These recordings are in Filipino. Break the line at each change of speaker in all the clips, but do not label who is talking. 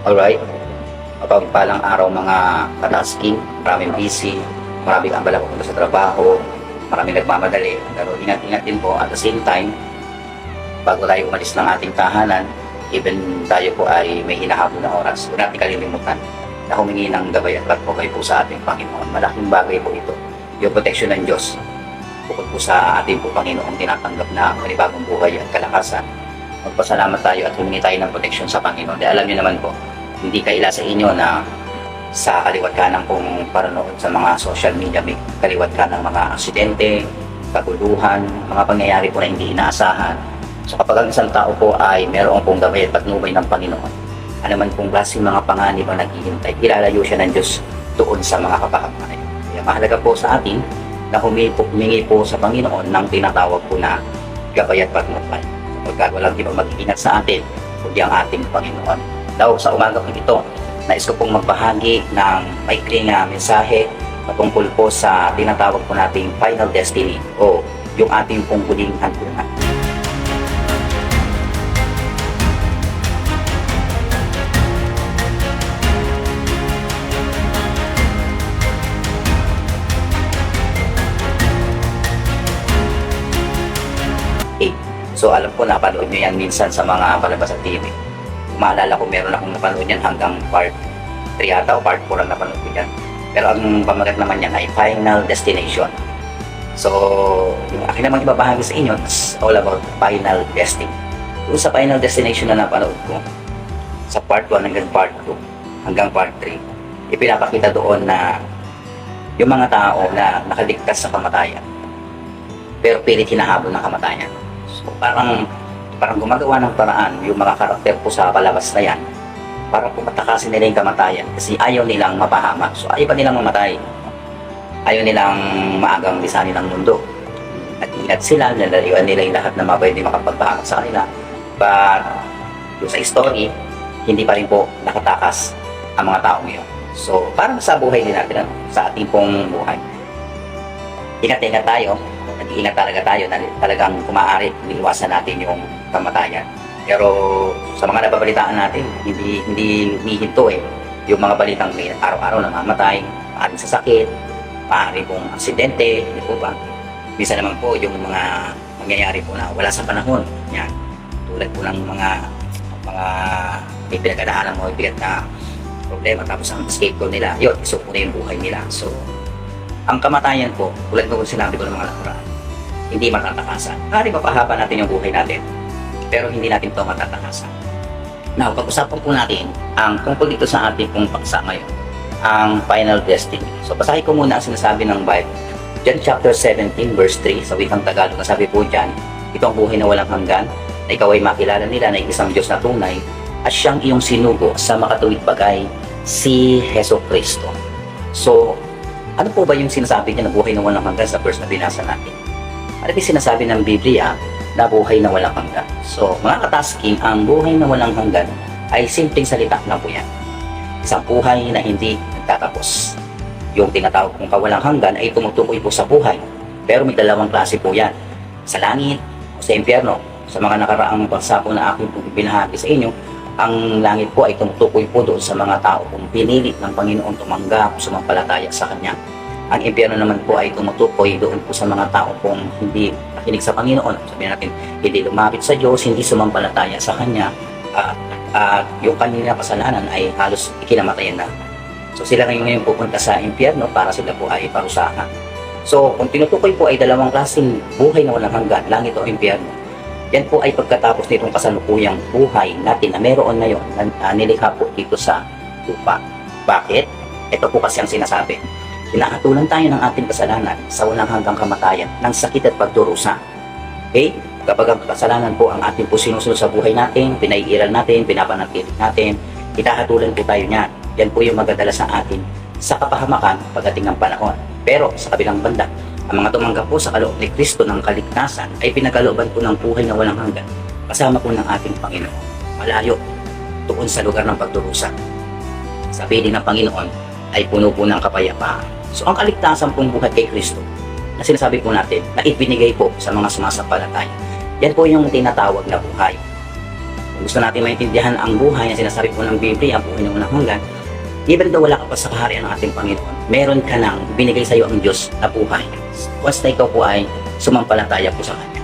Alright, mapagpalang araw mga katasking, maraming busy, maraming abala pupunta sa trabaho, maraming nagmamadali. Pero ingat-ingat din po at the same time, bago tayo umalis ng ating tahanan, even tayo po ay may hinahabol na oras, huwag natin kalilimutan na humingi ng gabay at pagpapay po sa ating Panginoon. Malaking bagay po ito, yung protection ng Diyos. Bukod po sa ating po Panginoong tinatanggap na panibagong buhay at kalakasan, magpasalamat tayo at humingi tayo ng protection sa Panginoon. Dahil alam niyo naman po, hindi kaila sa inyo na sa kaliwat kanan pong paranood sa mga social media, may kaliwat ka ng mga aksidente, kaguluhan, mga pangyayari po na hindi inaasahan. So kapag ang isang tao po ay mayroong pong gabay at patnubay ng Panginoon, ano man pong klaseng mga panganib ang naghihintay, ilalayo siya ng Diyos doon sa mga kapahamakan. Kaya mahalaga po sa atin na humingi po sa Panginoon ng tinatawag po na gabay at patnubay. Pagkat walang iba mag-iingat sa atin, kundi ang ating Panginoon. Daw sa umaga po ito, nais ko pong magbahagi ng maikling mensahe patungkol po sa tinatawag po nating final destiny o yung ating pong huling hantungan. So alam ko napanood nyo yan minsan sa mga palabas sa TV. Maalala ko meron akong napanood yan hanggang part 3 yata o part 4 ang napanood ko yan. Pero ang pamagat naman yan ay Final Destination. So yung akin namang ibabahagi sa inyo is all about Final Destiny. Doon sa Final Destination na napanood ko, sa part 1 hanggang part 2 hanggang part 3, ipinapakita doon na yung mga tao na nakaligtas sa kamatayan pero pilit hinahabol ng kamatayan. So, parang gumagawa ng paraan yung mga karakter po sa palabas na yan para po matakasin nila yung kamatayan kasi ayaw nilang mapahama. So ayaw pa nilang mamatay. Ayaw nilang maagang lisanin ng mundo. At ingat sila, nalayuan nila yung lahat na mga pwede makapagpahamak sa kanila. But yung sa story, hindi pa rin po nakatakas ang mga taong yun. So parang sa buhay din natin, sa ating pong buhay. Ingat-ingat tayo. Nag-iingat talaga tayo na talagang kumaari, iniiwasan natin yung kamatayan. Pero sa mga nababalitaan natin, hindi humihinto yung mga balitang may araw-araw namamatay, maaaring sa sakit, maaaring pong aksidente, hindi po ba? Minsan naman po yung mga mangyayari po na wala sa panahon. Yan. Tulad po ng mga may pinagdadaanan mo, bigat na problema, tapos ang escape ko nila, yun, iso po na yung buhay nila. So, ang kamatayan po, tulad mo kung sinabi ko ng mga nakaraan, hindi matatakasan. Maaari mapahaba natin yung buhay natin, pero hindi natin ito matatakasan. Now, pag-usapan po natin ang tungkol dito sa ating pong paksa ngayon, ang final destiny. So, basahin ko muna ang sinasabi ng Bible. John chapter 17 verse 3, sa wikang Tagalog, nasabi po dyan, ito ang buhay na walang hanggan, na ikaw ay makilala nila na isang Diyos na tunay, at siyang iyong sinugo sa makatuwid bagay, si Heso Kristo. So, ano po ba yung sinasabi niya na buhay na walang hanggan sa verse na binasa natin? Ano yung sinasabi ng Biblia na buhay na walang hanggan? So, mga katasking, ang buhay na walang hanggan ay simpleng salita lang po yan. Isang buhay na hindi nagtatapos. Yung tinatawag kong kawalang hanggan ay tumutukoy po sa buhay. Pero may dalawang klase po yan. Sa langit o sa impyerno. Sa mga nakaraang paksa po na aking binahagi sa inyo, ang langit po ay tumutukoy po doon sa mga tao kung pinili ng Panginoon tumanggap, sumampalataya sa Kanya. Ang impyerno naman po ay tumutukoy doon po sa mga tao kung hindi nakinig sa Panginoon. Sabihin natin, hindi lumapit sa Diyos, hindi sumampalataya sa Kanya, at yung kanila kasalanan ay halos ikinamatayan na. So sila ngayon pupunta sa impyerno para sila po ay parusahan. So kung tinutukoy po ay dalawang klaseng buhay na walang hanggan, langit o impyerno, yan po ay pagkatapos nitong kasalukuyang buhay natin na meron ngayon na nilikha po dito sa lupa. Bakit? Ito po kasi ang sinasabi. Hinahatulan tayo ng ating kasalanan sa walang hanggang kamatayan ng sakit at pagdurusa. Okay? Kapag ang kasalanan po ang ating po sinusunod sa buhay natin, pinaiiral natin, pinapanatilit natin, hitahatulan po tayo niyan. Yan po yung magdadala sa atin sa kapahamakan pagdating ng panahon. Pero sa kabilang banda, ang mga tumanggap po sa kaloob ni Kristo ng kaligtasan ay pinagalooban po ng buhay na walang hanggan kasama po ng ating Panginoon. Malayo doon sa lugar ng pagdurusa. Sabi din ng Panginoon ay puno po ng kapayapaan. So ang kaligtasan pong buhay kay Kristo na sinasabi po natin na ibinigay po sa mga sumasampalataya, yan po yung tinatawag na buhay Gusto natin maintindihan ang buhay na sinasabi po ng Biblia, ang buhay ng unang hanggan. Even though wala ka pa sa kaharian ng ating Panginoon, meron ka nang binigay sa iyo ang Diyos na buhay. Once na ikaw po ay sumampalataya po sa Kanya.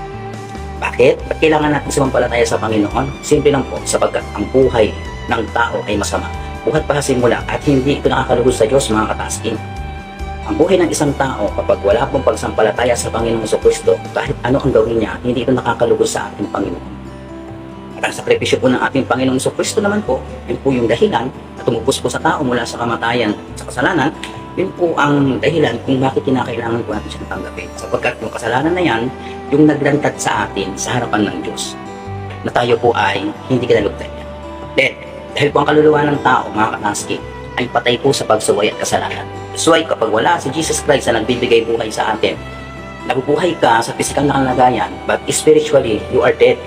Bakit? Ba't kailangan natin sumampalataya sa Panginoon? Simple lang po, sapagkat ang buhay ng tao ay masama. Buhat pa sa simula at hindi ito nakakalugod sa Diyos, mga katasking. Ang buhay ng isang tao, kapag wala pong pagsampalataya sa Panginoong Jesucristo, kahit ano ang gawin niya, hindi ito nakakalugod sa ating Panginoon. At ang sakripisyo po ng ating Panginoong Jesucristo naman po, yun po yung dahilan na tumupos po sa tao mula sa kamatayan sa kasalanan, yun po ang dahilan kung bakit kinakailangan po natin siyang tanggapin. Sapagkat yung kasalanan na yan, yung naglantad sa atin sa harapan ng Diyos, na tayo po ay hindi kinalugtan niya. Dahil po ang kaluluwa ng tao, mga kataski, ay patay po sa pagsuway at kasalanan. So ay kapag wala si Jesus Christ na nagbibigay buhay sa atin, nabubuhay ka sa pisikal na kalagayan, but spiritually, you are dead.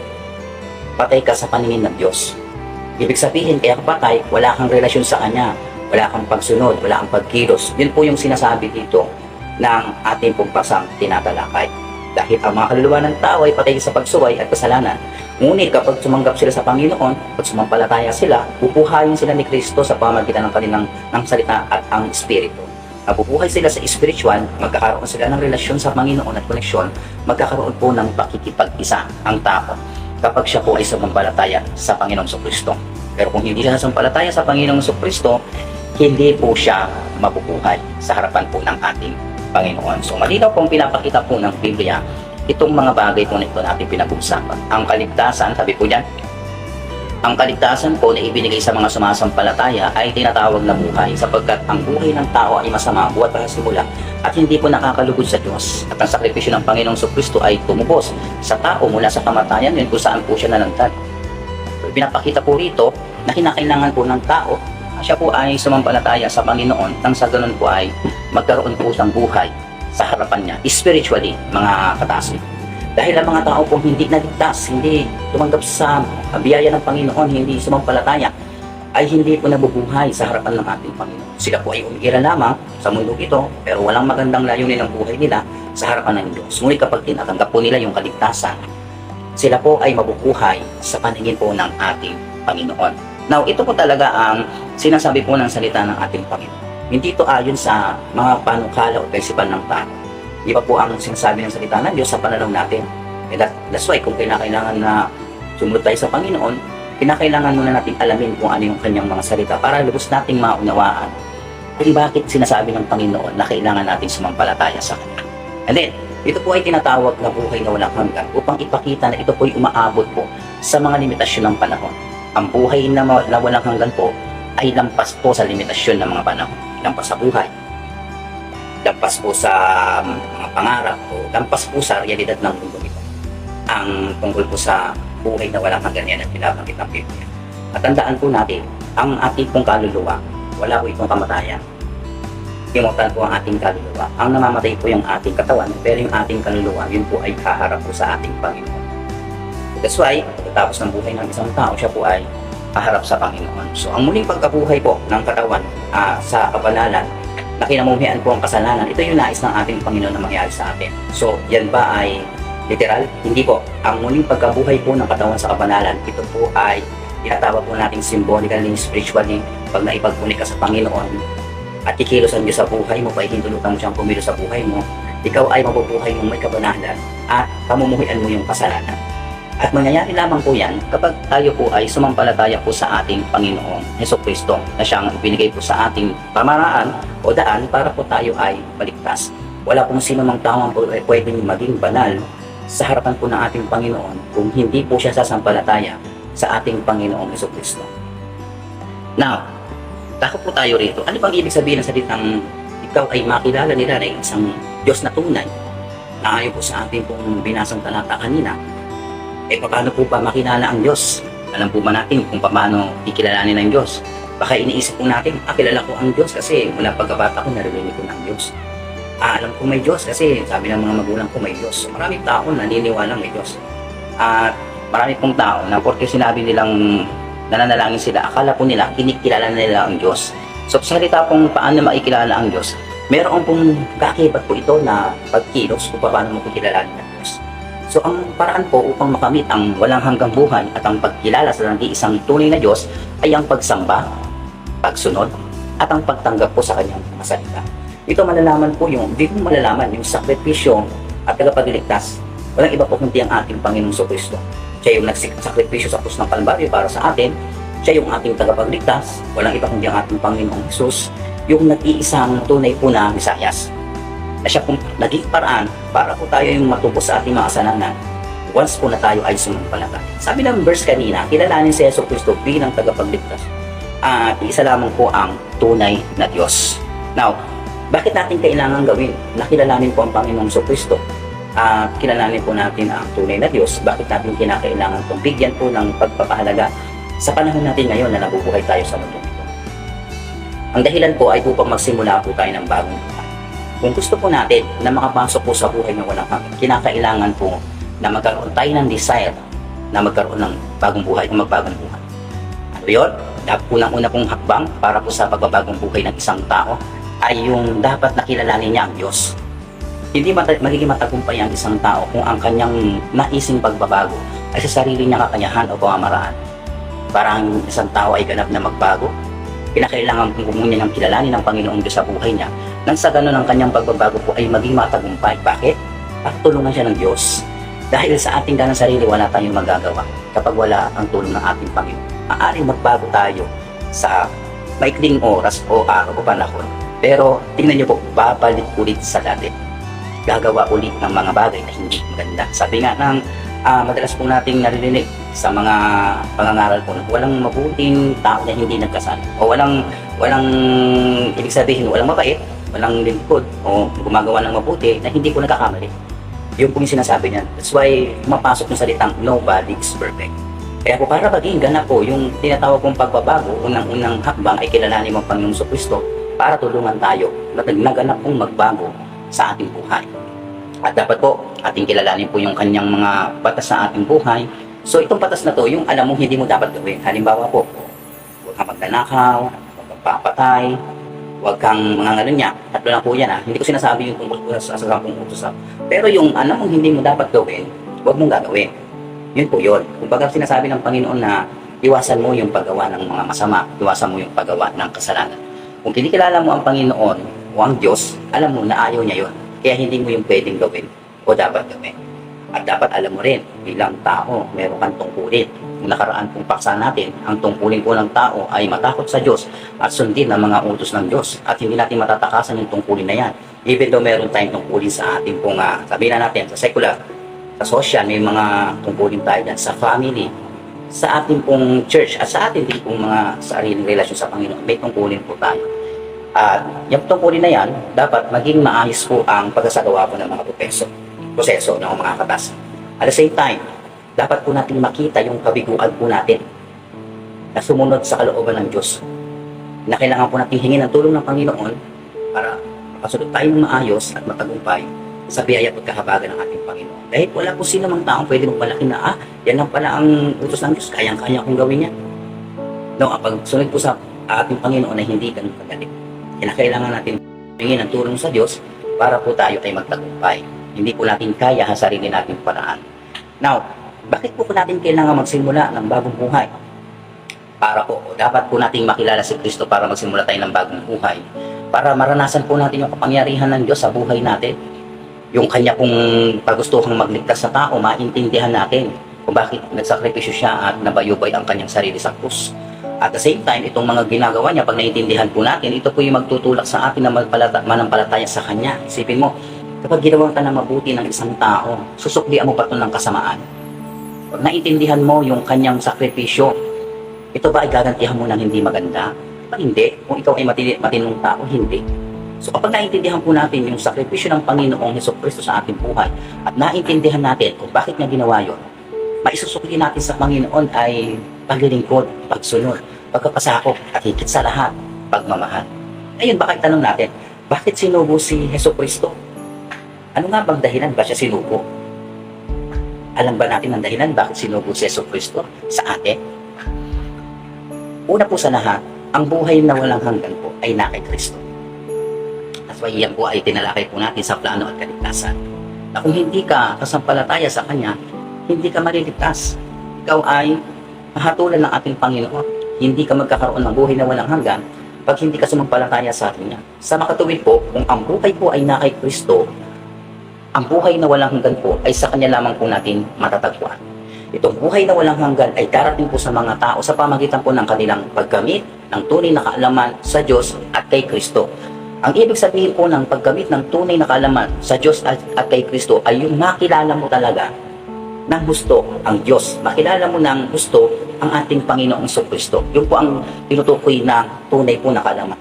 Patay ka sa paningin ng Diyos. Ibig sabihin, kaya ka patay, wala kang relasyon sa Kanya, wala kang pagsunod, wala kang pagkilos. Yun po yung sinasabi dito ng ating pong pasang tinatalakay. Dahil ang mga kaluluwa ng tao ay patay sa pagsuway at kasalanan. Ngunit kapag sumanggap sila sa Panginoon, at sumampalataya sila, bubuhayin sila ni Kristo sa pamagitan ng kanilang ng salita at ang Espiritu. Nabubuhay sila sa spiritual, magkakaroon sila ng relasyon sa Panginoon at koneksyon, magkakaroon po ng pakikipag-isa ang tao kapag siya po ay sumampalataya sa Panginoong Jesucristo. Pero kung hindi siya sumampalataya sa Panginoong Jesucristo, hindi po siya mabubuhay sa harapan po ng ating Panginoon. So malinaw pong pinapakita po ng Biblia itong mga bagay po na ito natin pinag-uusapan. Ang kaligtasan, sabi po dyan, ang kaligtasan po na ibinigay sa mga sumasampalataya ay tinatawag na buhay sapagkat ang buhay ng tao ay masama buhat pa sa simula at hindi po nakakalugod sa Diyos. At ang sakripisyo ng Panginoong Jesucristo ay tumubos sa tao mula sa kamatayan yun kung saan po siya nalantad. So, pinapakita po rito na kinakailangan po ng tao siya po ay sumampalataya sa Panginoon nang sa ganun po ay magkaroon po ng buhay sa harapan niya, spiritually, mga katasik. Dahil ang mga tao po hindi naligtas, hindi tumanggap sa biyaya ng Panginoon, hindi sumampalataya, ay hindi po nabubuhay sa harapan ng ating Panginoon. Sila po ay umiira lamang sa mundo ito, pero walang magandang layunin ng buhay nila sa harapan ng Diyos. Ngunit kapag tinatanggap po nila yung kaligtasan, sila po ay mabubuhay sa paningin po ng ating Panginoon. Now, ito po talaga ang sinasabi po ng salita ng ating Panginoon. Hindi ito ayon sa mga panukala o prinsipan ng tao. Iba po ang sinasabi ng salita ng Diyos sa pananaw natin. That's why kung kailangan na sumunod tayo sa Panginoon, kinakailangan muna natin alamin kung ano yung kanyang mga salita para lubos nating maunawaan kung bakit sinasabi ng Panginoon na kailangan natin sumampalataya sa Kanya. And then, ito po ay tinatawag na buhay na walang hanggan upang ipakita na ito po ay umaabot po sa mga limitasyon ng panahon. Ang buhay na walang hanggan po ay lampas po sa limitasyon ng mga panahon. Lampas sa buhay, lampas po sa mga pangarap o lampas po sa realidad ng mundo ito. Ang tungkol po sa buhay na walang hanggan yan ang pinabanggit ng Biblia. At tandaan po natin, ang ating pong kaluluwa, wala po itong kamatayan. Immortal po ang ating kaluluwa. Ang namamatay po yung ating katawan, pero yung ating kaluluwa, yun po ay haharap po sa ating Panginoon. That's why, pagkatapos ng buhay ng isang tao, siya po ay haharap sa Panginoon. So, ang muling pagkabuhay po ng katawan sa kabanalan, na kinamumuhian po ang kasalanan, ito yung nais ng ating Panginoon na mangyari sa atin. So, yan ba ay literal? Hindi po. Ang muling pagkabuhay po ng katawan sa kabanalan, ito po ay tinatawag po nating symbolically, spiritually, pag naipagpunik ka sa Panginoon at kikilos ang Diyos sa buhay mo, pahihintulutan mo siyang kumilos sa buhay mo, ikaw ay mabubuhay mong may kabanalan at pamumuhian mo yung kasalanan. At mangyayari lamang po yan kapag tayo po ay sumampalataya po sa ating Panginoong Jesucristo na siyang ibinigay po sa ating pamaraan o daan para po tayo ay maligtas. Wala pong sino mang tao ang pwedeng maging banal sa harapan po ng ating Panginoon kung hindi po siya sasampalataya sa ating Panginoong Jesucristo. Now, takot po tayo rito. Ano bang ibig sabihin ng salitang ikaw ay makilala nila na isang Diyos na tunay na ayon po sa ating pong binasang talata kanina? Paano po ba makilala ang Diyos? Alam po ba natin kung paano ikilalanin ng Diyos? Baka iniisip po natin, kilala ko ang Diyos kasi mula pagkabata ko naririnig ko ng Diyos. Alam ko may Diyos kasi sabi ng mga magulang ko may Diyos. So, maraming tao naniniwala may Diyos. At marami pong tao na porque sinabi nilang nananalangin sila, akala po nila kinikilala nila ang Diyos. So sa salita pong paano maikilala ang Diyos, meron pong kakibat po ito na pagkilos kung paano mo kikilalanin ang Diyos. So ang paraan po upang makamit ang walang hanggang buhay at ang pagkilala sa nag-iisang tunay na Diyos ay ang pagsamba, pagsunod, at ang pagtanggap po sa kanyang mga salita. Ito malalaman po dito malalaman yung sakripisyo at tagapagligtas. Walang iba po kundi ang ating Panginoong Kristo. Siya yung nagsakripisyo sa krus ng Kalbaryo para sa atin. Siya yung ating tagapagligtas. Walang iba kundi ang ating Panginoong Jesus, yung nag-iisang tunay po na Mesiyas. Na siya pong naging paraan para po tayo yung matubos sa ating mga kasalanan once po na tayo ay sumampalataya. Sabi ng verse kanina, kilalanin si Yesu Kristo bilang tagapagligtas. At isa lamang po ang tunay na Diyos. Now, bakit natin kailangan gawin na kilalanin po ang Panginoong Kristo? Kilalanin po natin ang tunay na Diyos. Bakit natin kinakailangan itong bigyan po ng pagpapahalaga sa panahon natin ngayon na nabubuhay tayo sa mundo ito? Ang dahilan po ay upang magsimula po tayo ng bagong buhay. Kung gusto po natin na makapasok po sa buhay ng walang hanggan, kinakailangan po na magkaroon tayo ng desire na magkaroon ng bagong buhay o magbagong buhay. Ano yun? Unang-una pong hakbang para po sa pagbabagong buhay ng isang tao ay yung dapat nakilalanin niya ang Diyos. Hindi magiging matagumpay ang isang tao kung ang kanyang naising pagbabago ay sa sarili niyang kakayahan o pamamaraan. Para ang isang tao ay ganap na magbago, kinakailangan po niya ng kilalanin ng Panginoong Diyos sa buhay niya nang sa ganun ang kanyang pagbabago po ay maging matagumpay. Bakit? Patulungan siya ng Diyos. Dahil sa ating ganang sarili, wala tayong magagawa kapag wala ang tulong ng ating Panginoon. Maaaring magbago tayo sa maikling oras o araw o panahon. Pero tingnan niyo po, babalik ulit sa dati. Gagawa ulit ng mga bagay na hindi maganda. Sabi nga ng madalas po nating naririnig sa mga pangangaral po, walang mabuting tao na hindi nagkasala. O walang ibig sabihin, walang mabait, walang lingkod, o gumagawa ng mabuti na hindi po nagkakamali. Yun po yung sinasabi niyan. That's why mapasok yung salitang nobody is perfect. Kaya po para maging ganap po yung tinatawag kong pagbabago, unang-unang hakbang ay kilalanin mo ang Panginoong Kristo para tulungan tayo na naganap pong magbago sa ating buhay. At dapat po ating kilalanin po yung kanyang mga batas sa ating buhay. So itong batas na to, yung alam mo hindi mo dapat gawin. Halimbawa po, huwag kang magnanakaw, huwag kang papatay, huwag kang mangangalunya. Tatlo na po yan ha. Hindi ko sinasabi yung tungkol sa 10 utos. Pero yung alam mo hindi mo dapat gawin, huwag mong gagawin. Yun po yun. Kung baga sinasabi ng Panginoon na iwasan mo yung paggawa ng mga masama, iwasan mo yung paggawa ng kasalanan. Kung kinikilala mo ang Panginoon o ang Diyos, alam mo na ayaw niya yun. Kaya hindi mo yung pwedeng gawin o dapat gawin. At dapat alam mo rin, bilang tao, meron kang tungkulin. Kung nakaraan pong paksa natin, ang tungkulin po ng tao ay matakot sa Diyos at sundin ang mga utos ng Diyos. At hindi natin matatakasan yung tungkulin na yan. Even though meron tayong tungkulin sa ating pong, sabihin na natin, sa secular, sa social, may mga tungkulin tayo dyan, sa family, sa ating pong church, at sa ating din pong mga sariling relasyon sa Panginoon, may tungkulin po tayo. At yung tungkulin na yan, dapat maging maayos po ang pagsasagawa po ng mga proseso ng mga katas. At the same time, dapat po natin makita yung kabiguan po natin na sumunod sa kalooban ng Diyos. Na kailangan po natin hingin ng tulong ng Panginoon para makasunod tayo ng maayos at matagumpay sa biyaya at kahabagan ng ating Panginoon. Dahil wala po sino mang taong pwede magmalaki na, yan lang pala ang utos ng Diyos, kayang-kaya kong gawin yan. No, ang pagsunod po sa ating Panginoon ay hindi ganun kagalit. Kailangan natin hingin ng tulong sa Diyos para po tayo ay magtagumpay. Hindi po natin kaya sa sarili nating paraan. Now, bakit po natin kailangan magsimula ng bagong buhay? Para po, dapat po nating makilala si Kristo para magsimula tayo ng bagong buhay. Para maranasan po natin yung kapangyarihan ng Diyos sa buhay natin. Yung kanya pong pagustuhang magligtas sa tao, maintindihan natin kung bakit nagsakripisyo siya at nabayubay ang kanyang sarili sa krus. At the same time, itong mga ginagawa niya, pag naiintindihan po natin, ito po yung magtutulak sa atin na manampalataya sa kanya. Isipin mo, kapag ginawa ka na mabuti ng isang tao, susuklian mo pa ito ng kasamaan. Pag naiintindihan mo yung kanyang sakripisyo, ito ba ay gagantihan mo ng hindi maganda? Hindi. Kung ikaw ay matinong tao, hindi. So kapag naiintindihan po natin yung sakripisyo ng Panginoong Jesucristo sa ating buhay at naiintindihan natin kung bakit niya ginawa yun, maisusukli natin sa Panginoon ay paglilingkod, pagsunod, pagkapasakop at higit sa lahat, pagmamahal. Ngayon, bakit tanong natin, bakit sinugo si Jesucristo? Ano nga bang dahilan ba siya sinugo? Alam ba natin ang dahilan bakit sinugo si Jesucristo sa atin? Una po sa lahat, ang buhay na walang hanggan po ay na kay Kristo. That's why yan po ay tinalakay po natin sa plano at kaligtasan. na kung hindi ka kasampalataya sa Kanya, hindi ka maliligtas. Ikaw ay hahatulan ng ating Panginoon. Hindi ka magkakaroon ng buhay na walang hanggan pag hindi ka sumampalataya sa Kanya. Sa makatuwid po, kung ang buhay po ay na kay Kristo, ang buhay na walang hanggan po ay sa Kanya lamang po natin matatagpuan. Itong buhay na walang hanggan ay darating po sa mga tao sa pamagitan po ng kanilang paggamit ng tunay na kaalaman sa Diyos at kay Kristo. Ang ibig sabihin po ng paggamit ng tunay na kaalaman sa Diyos at kay Kristo ay yung makilala mo talaga ng gusto ang Diyos. Makilala mo ng gusto ang ating Panginoong Kristo. Yun po ang tinutukoy na tunay po na kaalaman.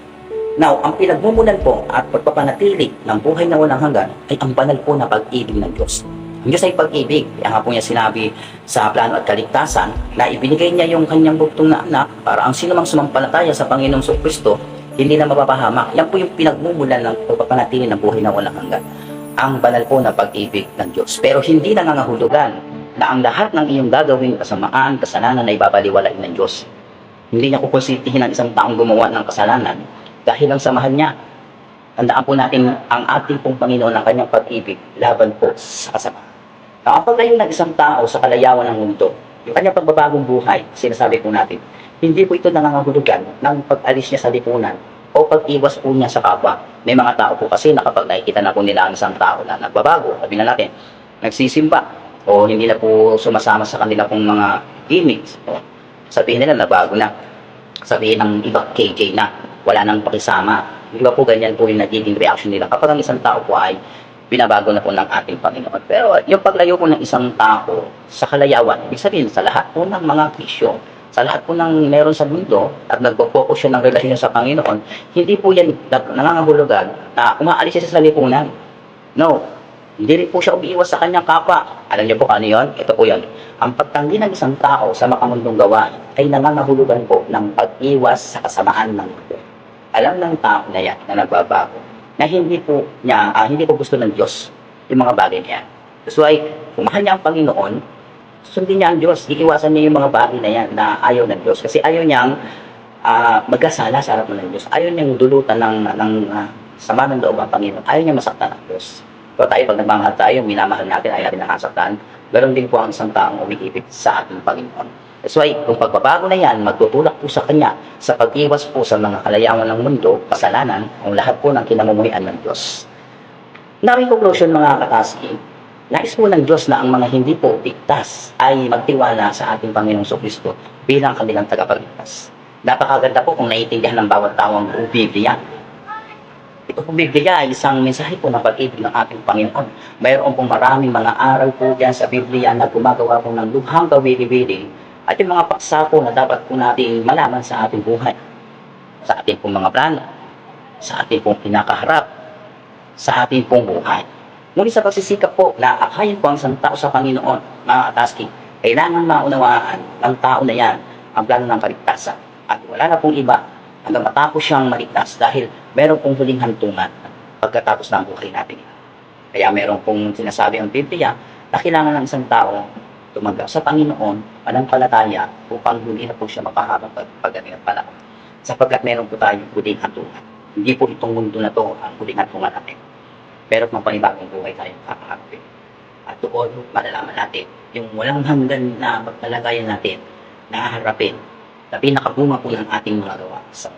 Now, ang pinagmumulan po at pagpapanatili ng buhay na walang hanggan ay ang banal po na pag-ibig ng Diyos. Ang Diyos ay pag-ibig. Kaya nga po niya sinabi sa plano at kaligtasan na ibinigay niya yung kanyang bugtong na anak para ang sinumang sumampalataya sa Panginoong Kristo hindi na mapapahamak. Yan po yung pinagmumulan ng pagpapanatili ng buhay na walang hanggan. Ang banal po na pag-ibig ng Diyos. Pero hindi na nangangahulugan na ang lahat ng iyong gagawing kasamaan, kasalanan ay babaliwalain ng Diyos. Hindi niya kukonsintihin ang isang taong gumawa ng kasalanan dahil ang samahan niya. Tandaan po natin ang ating pong Panginoon ng kanyang pag-ibig laban po sa kasamaan. Ang paglayo ng isang tao sa kalayawan ng mundo, yung kanyang pagbabagong buhay, sinasabi po natin, hindi po ito nangangahulugan ng pag-alis niya sa lipunan o pag-iwas po niya sa kapwa. May mga tao po kasi na kapag nakikita na po nila ang isang tao na nagbabago, sabi na natin, nagsisimba, o hindi na po sumasama sa kanila pong mga gimmicks, o sabihin nila nabago na, sabihin ng iba KJ na, wala nang pakisama. Di ba po ganyan po yung nagiging reaction nila kapag ang isang tao po ay binabago na po ng ating Panginoon. Pero yung paglayo po ng isang tao sa kalayawan, ibig sabihin sa lahat po ng mga bisyo, sa lahat po ng meron sa mundo at nagpo-focus siya ng relasyon sa Panginoon, hindi po yan nangangahulugan na umaalis siya sa lipunan. No, hindi rin po siya umiiwas sa kanyang kapwa. Alam niyo po ano yun? Ito po yun. Ang pagtanggi ng isang tao sa makamundong gawain ay nangangahulugan po ng pag-iwas sa kasamaan ng mundo. Alam ng tao na yan na nagbabago na hindi po gusto ng Diyos yung mga bagay niya. So ay, kung mahal niya ang Panginoon, sundin niya ang Diyos, iiwasan niya yung mga bagay na yan na ayaw ng Diyos. Kasi ayaw niyang magkasala sa harap ng Diyos. Ayaw niyang dulutan ng sama ng loob ang Panginoon. Ayaw niya masaktan ang Diyos. So tayo, pag nagmamahal tayo, minamahal natin, ayaw natin nakasaktan. Ganon din po ang isang taong umiibig sa ating Panginoon. So ay, kung pagbabago na yan, magtutulak po sa Kanya sa pag-iwas po sa mga kalayawan ng mundo, kasalanan, ang lahat po ng kinamumuhian ng Diyos. Now, in conclusion mga kataski, nais po ng Diyos na ang mga hindi po ligtas ay magtiwala sa ating Panginoong Kristo bilang kanilang tagapagligtas. Napakaganda po kung naiintindihan ng bawat tao ang Biblia. Ito po Biblia ay isang mensahe po ng pag-ibig ng ating Panginoon. Mayroon pong maraming mga aral po dyan sa Biblia na gumagawa po ng lubhang kawili-wili at yung mga paksa po na dapat po natin malaman sa ating buhay, sa ating pong mga plano, sa ating pong pinakaharap, sa ating pong buhay. Ngunit sa pagsisikap po na akayin po ang isang tao sa Panginoon, mga kataski, kailangan maunawaan ng tao na yan ang plano ng kaligtasan. At wala na pong iba hanggang matapos siyang maligtas dahil meron pong huling hantungan pagkatapos ng buhay natin. Kaya meron pong sinasabi ang Biblia na kailangan ng isang tao tumanggap sa Panginoon, panampalataya upang hindi na po siya makahabang pagdating ng panahon. Sapagkat meron po tayong huling hantungan. Hindi po itong mundo na to ang huling hantungan natin. Pero kung panibagong buhay tayong kakaharapin. At doon, malalaman natin yung walang hanggan na pagkalagayan natin na haharapin na pinakabunga po ng ating mga gawa sa